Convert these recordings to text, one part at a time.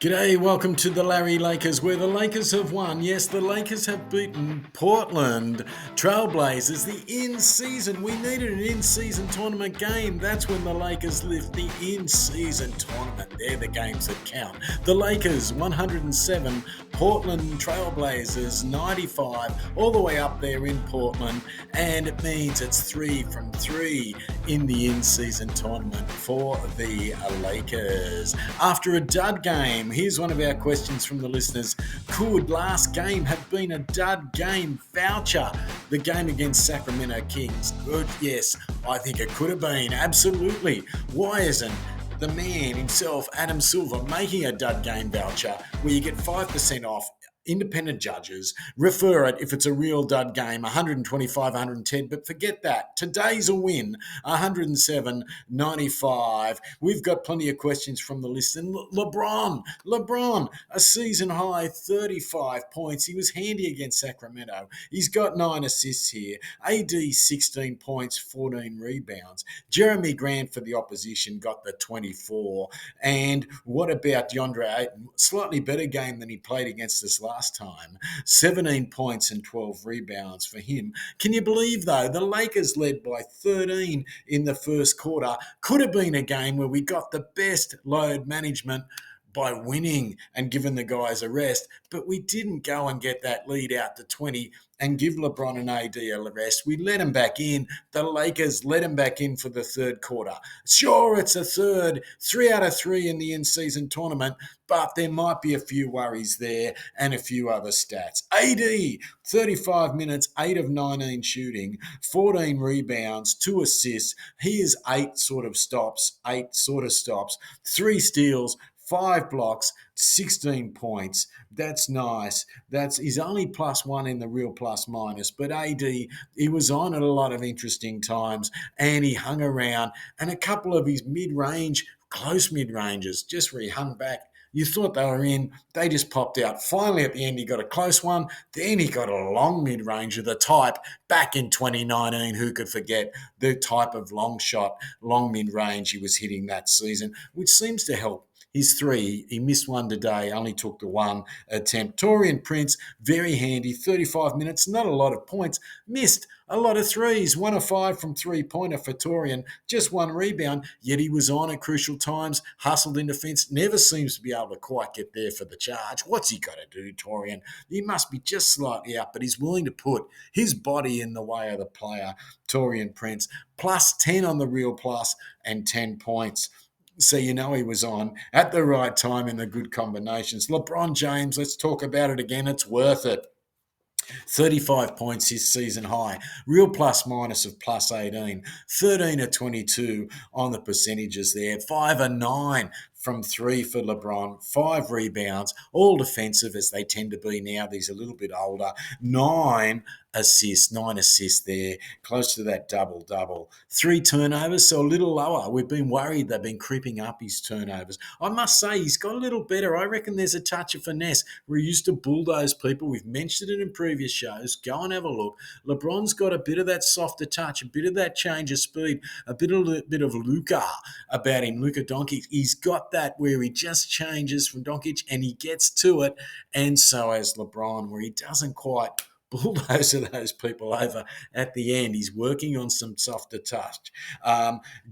G'day, welcome to the Larry Lakers, where the Lakers have won. Yes, the Lakers have beaten Portland Trailblazers, the in-season. We needed an in-season tournament game. That's when the Lakers lift the in-season tournament. They're the games that count. The Lakers 107, Portland Trailblazers 95, all the way up there in Portland, and it means it's 3 from 3 in the in-season tournament for the Lakers. After a dud game, here's one of our questions from the listeners. Could last game have been a dud game voucher? The game against Sacramento Kings. Good, yes, I think it could have been. Absolutely. Why isn't the man himself, Adam Silver, making a dud game voucher where you get 5% off? Independent judges refer it if it's a real dud game, 125, 110, but forget that. Today's a win, 107.95. We've got plenty of questions from the list. And LeBron, a season high 35 points. He was handy against Sacramento. He's got 9 assists here. AD 16 points, 14 rebounds. Jeremy Grant for the opposition got the 24. And what about DeAndre Ayton? Slightly better game than he played against us last time. 17 points and 12 rebounds for him. Can you believe, though, the Lakers led by 13 in the first quarter. Could have been a game where we got the best load management by winning and giving the guys a rest, but we didn't go and get that lead out to 20 and give LeBron and AD a rest. We let them back in. The Lakers let them back in for the third quarter. Sure, it's a third, 3 out of 3 in the in-season tournament, but there might be a few worries there and a few other stats. AD, 35 minutes, 8 of 19 shooting, 14 rebounds, 2 assists. He is 8 sort of stops, 3 steals, 5 blocks, 16 points. That's nice. He's only +1 in the real plus minus, but AD, he was on at a lot of interesting times and he hung around. And a couple of his mid-range, close mid-ranges, just where he hung back, you thought they were in, they just popped out. Finally, at the end, he got a close one. Then he got a long mid-range of the type back in 2019. Who could forget the type of long shot, long mid-range he was hitting that season, which seems to help. His 3, he missed one today, only took the 1 attempt. Taurean Prince, very handy, 35 minutes, not a lot of points, missed a lot of threes, 1 of 5 from three-pointer for Taurean, just 1 rebound, yet he was on at crucial times, hustled in defence, never seems to be able to quite get there for the charge. What's he got to do, Taurean? He must be just slightly out, but he's willing to put his body in the way of the player, Taurean Prince, +10 on the real plus and 10 points. So you know he was on at the right time in the good combinations. LeBron James, let's talk about it again. It's worth it. 35 points his season high, real plus minus of +18, 13 of 22 on the percentages there, 5 of 9 from 3 for LeBron, 5 rebounds, all defensive as they tend to be now. These a little bit older, 9 assists there, close to that double-double. 3 turnovers, so a little lower. We've been worried they've been creeping up his turnovers. I must say he's got a little better. I reckon there's a touch of finesse. We're used to bulldoze people. We've mentioned it in previous shows. Go and have a look. LeBron's got a bit of that softer touch, a bit of that change of speed, a bit of Luka about him, Luka Doncic. He's got that where he just changes from Doncic and he gets to it, and so has LeBron, where he doesn't quite bulldozer those people over at the end. He's working on some softer touch.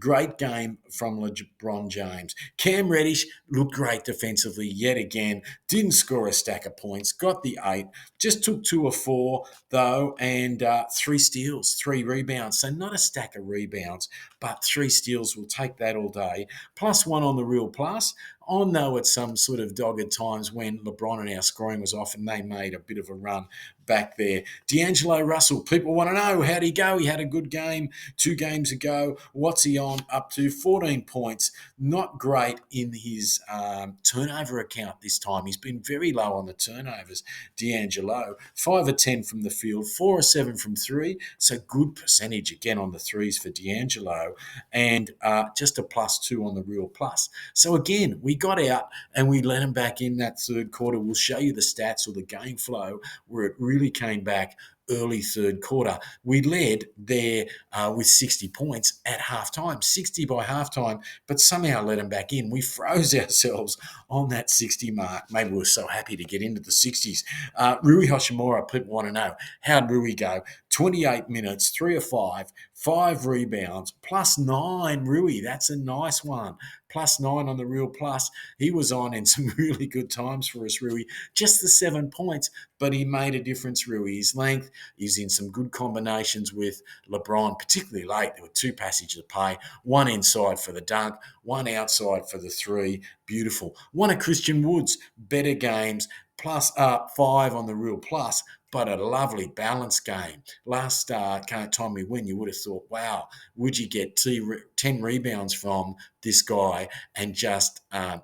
Great game from LeBron James. Cam Reddish looked great defensively yet again. Didn't score a stack of points. Got the 8. Just took 2 of 4, though, and 3 steals, 3 rebounds. So not a stack of rebounds, but 3 steals. We'll take that all day. +1 on the real plus. I know at some sort of dogged times when LeBron and our scoring was off and they made a bit of a run back there. D'Angelo Russell, people want to know, how'd he go? He had a good game 2 games ago. What's he on? Up to 14 points. Not great in his turnover account this time. He's been very low on the turnovers, D'Angelo. 5 of 10 from the field, 4 of 7 from 3. So good percentage again on the threes for D'Angelo, and just a +2 on the real plus. So again, we got out and we let him back in that third quarter. We'll show you the stats or the game flow where it really came back early third quarter. We led there with 60 points at halftime, 60 by halftime, but somehow let them back in. We froze ourselves on that 60 mark. Maybe we were so happy to get into the 60s. Rui Hashimura, people want to know, how'd Rui go? 28 minutes, 3 of 5, 5 rebounds, plus 9 Rui. That's a nice one. Plus 9 on the real plus. He was on in some really good times for us, Rui. Just the 7 points, but he made a difference, Rui. His length, he's in some good combinations with LeBron, particularly late. There were 2 passages of play, one inside for the dunk, one outside for the 3. Beautiful. One of Christian Wood's better games, plus 5 on the real plus, but a lovely balanced game. Last time we win, you would have thought, wow, would you get 10 rebounds from this guy and just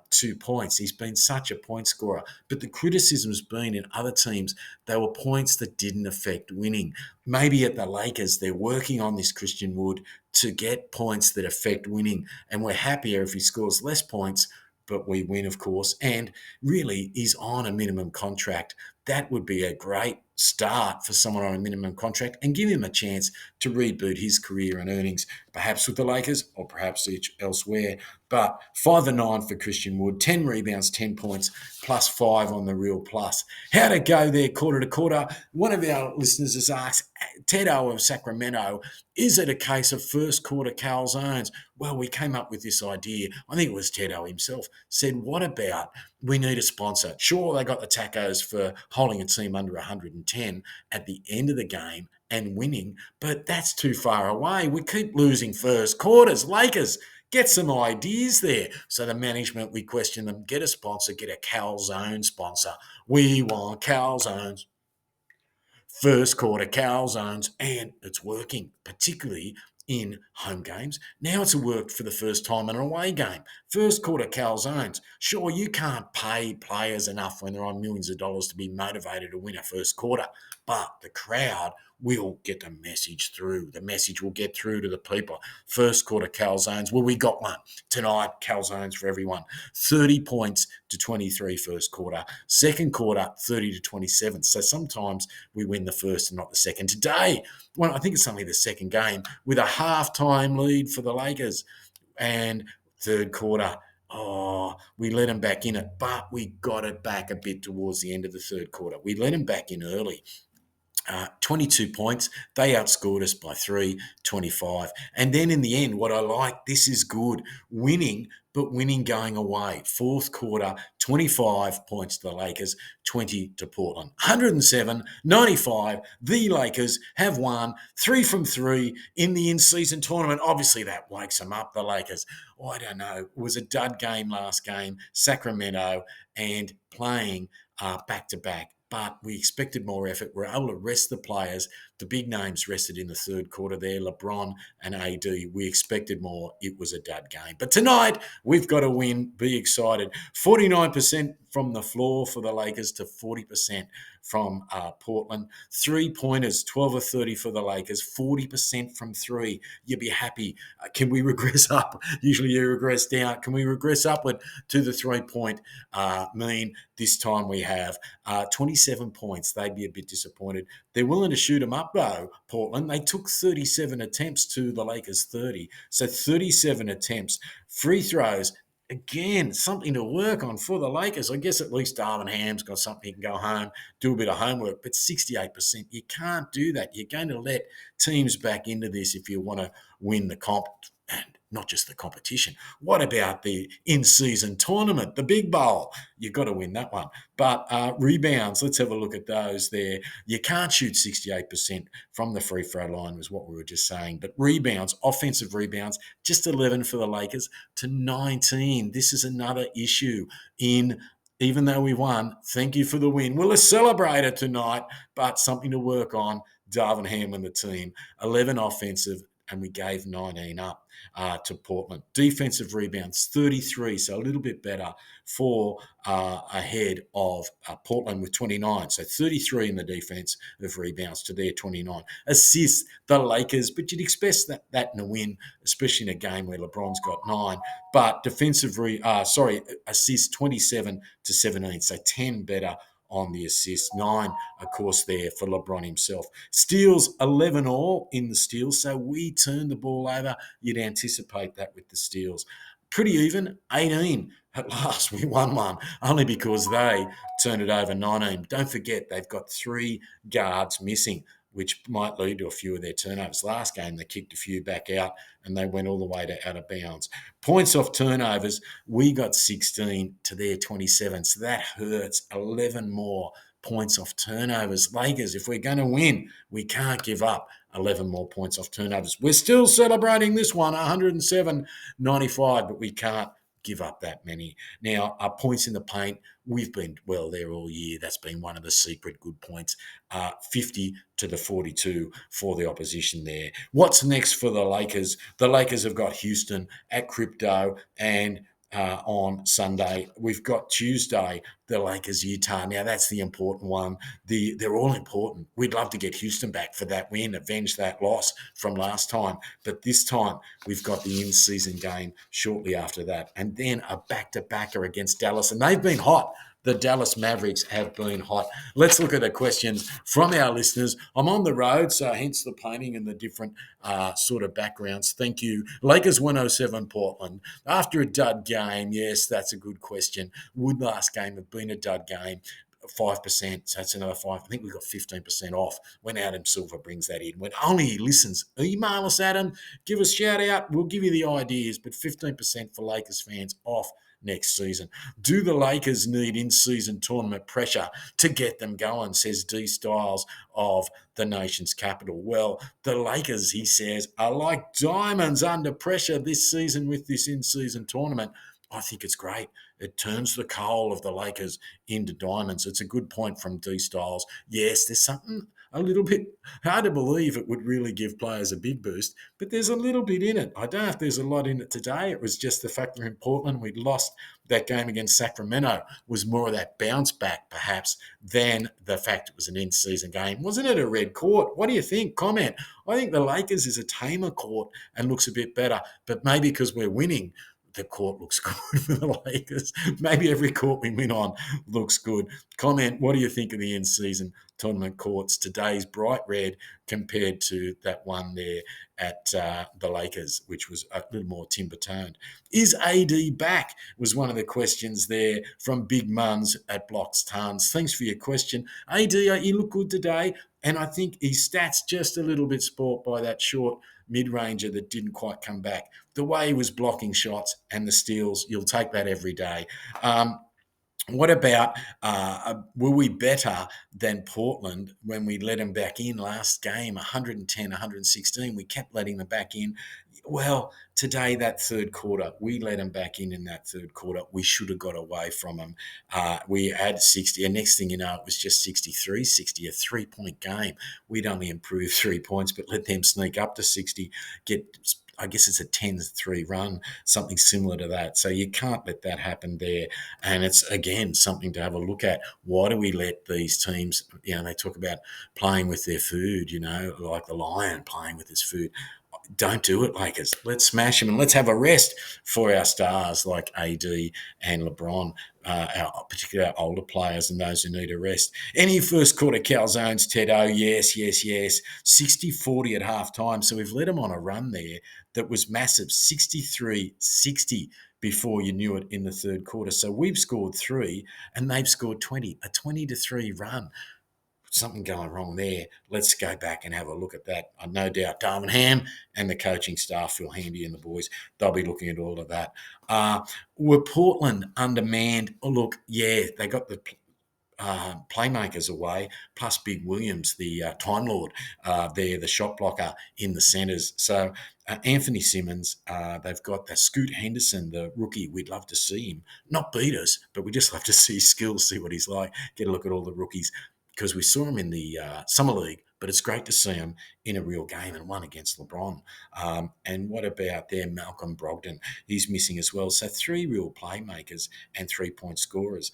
2 points? He's been such a point scorer. But the criticism's been in other teams, they were points that didn't affect winning. Maybe at the Lakers, they're working on this Christian Wood to get points that affect winning. And we're happier if he scores less points, but we win, of course. And really, he's on a minimum contract. That would be a great start for someone on a minimum contract and give him a chance to reboot his career and earnings, perhaps with the Lakers or perhaps elsewhere. But 5 and 9 for Christian Wood, 10 rebounds, 10 points, plus 5 on the real plus. How'd it go there quarter to quarter? One of our listeners has asked, Tedo of Sacramento, is it a case of first quarter calzones? Well, we came up with this idea. I think it was Tedo himself said, what about we need a sponsor? Sure, they got the tacos for holding a team under 110 at the end of the game and winning, but that's too far away. We keep losing first quarters. Lakers, get some ideas there. So the management, we question them, get a sponsor, get a calzone sponsor. We want calzones. First quarter calzones, and it's working, particularly in home games. Now it's worked for the first time in an away game. First quarter calzones. Sure, you can't pay players enough when they're on millions of dollars to be motivated to win a first quarter, but the crowd will get the message through. The message will get through to the people. First quarter calzones. Well, we got one tonight. Calzones for everyone. 30 points to 23 first quarter. Second quarter, 30 to 27. So sometimes we win the first and not the second. Today, well, I think it's only the second game with a halftime lead for the Lakers. And third quarter, we let them back in it, but we got it back a bit towards the end of the third quarter. We let them back in early. 22 points. They outscored us by 25. And then in the end, what I like, this is good, winning, but winning going away. Fourth quarter, 25 points to the Lakers, 20 to Portland. 107, 95. The Lakers have won 3 from 3 in the in-season tournament. Obviously, that wakes them up, the Lakers. I don't know. It was a dud game last game, Sacramento, and playing back-to-back. But we expected more effort. We're able to rest the players. The big names rested in the third quarter there, LeBron and AD. We expected more. It was a dud game. But tonight, we've got to win. Be excited. 49% from the floor for the Lakers to 40% from Portland. 3-pointers, 12 of 30 for the Lakers, 40% from 3. You'd be happy. Can we regress up? Usually you regress down. Can we regress upward to the 3-point mean? This time we have 27 points. They'd be a bit disappointed. They're willing to shoot them up, though, Portland. They took 37 attempts to the Lakers' 30. So 37 attempts. Free throws, again, something to work on for the Lakers. I guess at least Darvin Ham's got something he can go home, do a bit of homework, but 68%, you can't do that. You're going to let teams back into this if you want to win the comp, and not just the competition. What about the in-season tournament, the big bowl? You've got to win that one. But rebounds, let's have a look at those there. You can't shoot 68% from the free throw line was what we were just saying. But rebounds, offensive rebounds, just 11 for the Lakers to 19. This is another issue even though we won, thank you for the win. We'll celebrate it tonight, but something to work on. Darvin Ham and the team, 11 offensive, and we gave 19 up to Portland. Defensive rebounds, 33, so a little bit better for ahead of Portland with 29. So 33 in the defense of rebounds to their 29. Assists, the Lakers, but you'd expect that in a win, especially in a game where LeBron's got 9. But assists, 27 to 17, so 10 better on the assists. 9, of course, there for LeBron himself. Steals, 11 all in the steals. So we turned the ball over. You'd anticipate that with the steals. Pretty even, 18. At last, we won one, only because they turned it over 19. Don't forget, they've got 3 guards missing, which might lead to a few of their turnovers. Last game, they kicked a few back out and they went all the way to out of bounds. Points off turnovers, we got 16 to their 27. So that hurts. 11 more points off turnovers. Lakers, if we're going to win, we can't give up 11 more points off turnovers. We're still celebrating this one, 107-95, but we can't give up that many. Now, our points in the paint, we've been well there all year. That's been one of the secret good points. 50 to the 42 for the opposition there. What's next for the Lakers? The Lakers have got Houston at Crypto and on Sunday. We've got Tuesday, the Lakers, Utah. Now, that's the important one. They're all important. We'd love to get Houston back for that win, avenge that loss from last time. But this time, we've got the in-season game shortly after that. And then a back-to-backer against Dallas. And they've been hot. The Dallas Mavericks have been hot. Let's look at the questions from our listeners. I'm on the road, so hence the painting and the different sort of backgrounds. Thank you. Lakers 107 Portland. After a dud game, yes, that's a good question. Would last game have been a dud game? 5%, so that's another 5. I think we got 15% off when Adam Silver brings that in. When only he listens, email us, Adam, give us a shout out. We'll give you the ideas, but 15% for Lakers fans off next season. Do the Lakers need in-season tournament pressure to get them going, says D. Styles of the nation's capital? Well, the Lakers, he says, are like diamonds under pressure this season with this in-season tournament. I think it's great. It turns the coal of the Lakers into diamonds. It's a good point from D. Styles. Yes, there's something a little bit hard to believe it would really give players a big boost, but there's a little bit in it. I don't know if there's a lot in it today. It was just the fact they're in Portland. We'd lost that game against Sacramento, was more of that bounce back perhaps than the fact it was an in-season game. Wasn't it a red court? What do you think? Comment. I think the Lakers is a tamer court and looks a bit better, but maybe because we're winning, the court looks good for the Lakers. Maybe every court we win on looks good. Comment, what do you think of the in-season tournament courts? Today's bright red compared to that one there at the Lakers, which was a little more timber-toned. Is AD back? Was one of the questions there from Big Muns at Blocks Tons. Thanks for your question. AD, you look good today, and I think his stats just a little bit spoilt by that short mid-ranger that didn't quite come back. The way he was blocking shots and the steals, you'll take that every day. What about, were we better than Portland when we let them back in last game, 110, 116? We kept letting them back in. Well, today, that third quarter, we let them back in that third quarter. We should have got away from them. We had 60, and next thing you know, it was just 63, 60, a 3-point game. We'd only improved 3 points, but let them sneak up to 60, I guess it's a 10-3 run, something similar to that. So you can't let that happen there. And it's, again, something to have a look at. Why do we let these teams, they talk about playing with their food, like the lion playing with his food. Don't do it, Lakers. Let's smash them and let's have a rest for our stars like AD and LeBron, particularly our older players and those who need a rest. Any first quarter calzones, Tedo? Yes. 60-40 at halftime. So we've let them on a run there that was massive, 63-60 before you knew it in the third quarter. So we've scored 3 and they've scored 20, a 20-3 run. Something going wrong there. Let's go back and have a look at that. No doubt Darvin Ham and the coaching staff, Phil Handy and the boys, they'll be looking at all of that. Were Portland undermanned? Oh, look, yeah, they got the playmakers away, plus Big Williams, the Time Lord there, the shot blocker in the centres. So Anthony Simmons, they've got Scoot Henderson, the rookie. We'd love to see him. Not beat us, but we just love to see his skills, see what he's like, get a look at all the rookies, because we saw him in the Summer League, but it's great to see him in a real game and one against LeBron. And what about there, Malcolm Brogdon? He's missing as well. So 3 real playmakers and 3-point scorers.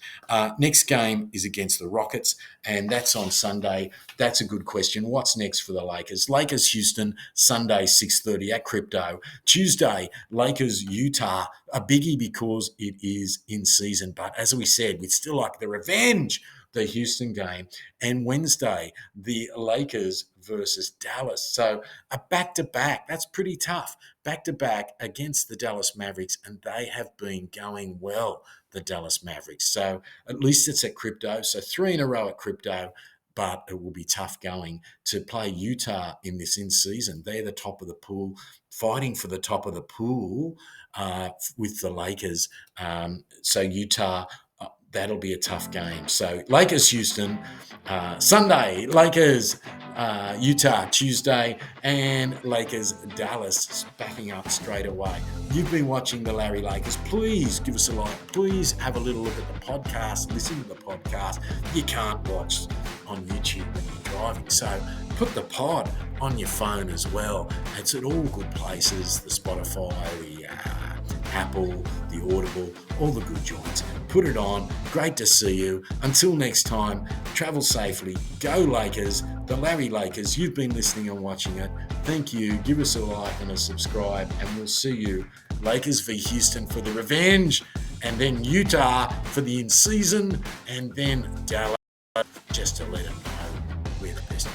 Next game is against the Rockets, and that's on Sunday. That's a good question. What's next for the Lakers? Lakers, Houston, Sunday, 6:30 at Crypto. Tuesday, Lakers, Utah, a biggie because it is in season. But as we said, we'd still like the revenge the Houston game, and Wednesday, the Lakers versus Dallas. So a back-to-back, that's pretty tough. Back-to-back against the Dallas Mavericks, and they have been going well, the Dallas Mavericks. So at least it's at crypto. So 3 in a row at crypto, but it will be tough going to play Utah in this in-season. They're the top of the pool, fighting for the top of the pool with the Lakers. So Utah, that'll be a tough game. So Lakers Houston Sunday, Lakers Utah Tuesday, and Lakers Dallas backing up straight away. You've been watching the Larry Lakers. Please give us a like. Please have a little look at the podcast. Listen to the podcast. You can't watch on YouTube when you're driving. So put the pod on your phone as well. It's at all good places, the Spotify, the Apple, the Audible, all the good joints. Put it on. Great to see you. Until next time, travel safely. Go Lakers, the Larry Lakers. You've been listening and watching it. Thank you. Give us a like and a subscribe, and we'll see you. Lakers v Houston for the revenge, and then Utah for the in-season, and then Dallas just to let them know we're the best.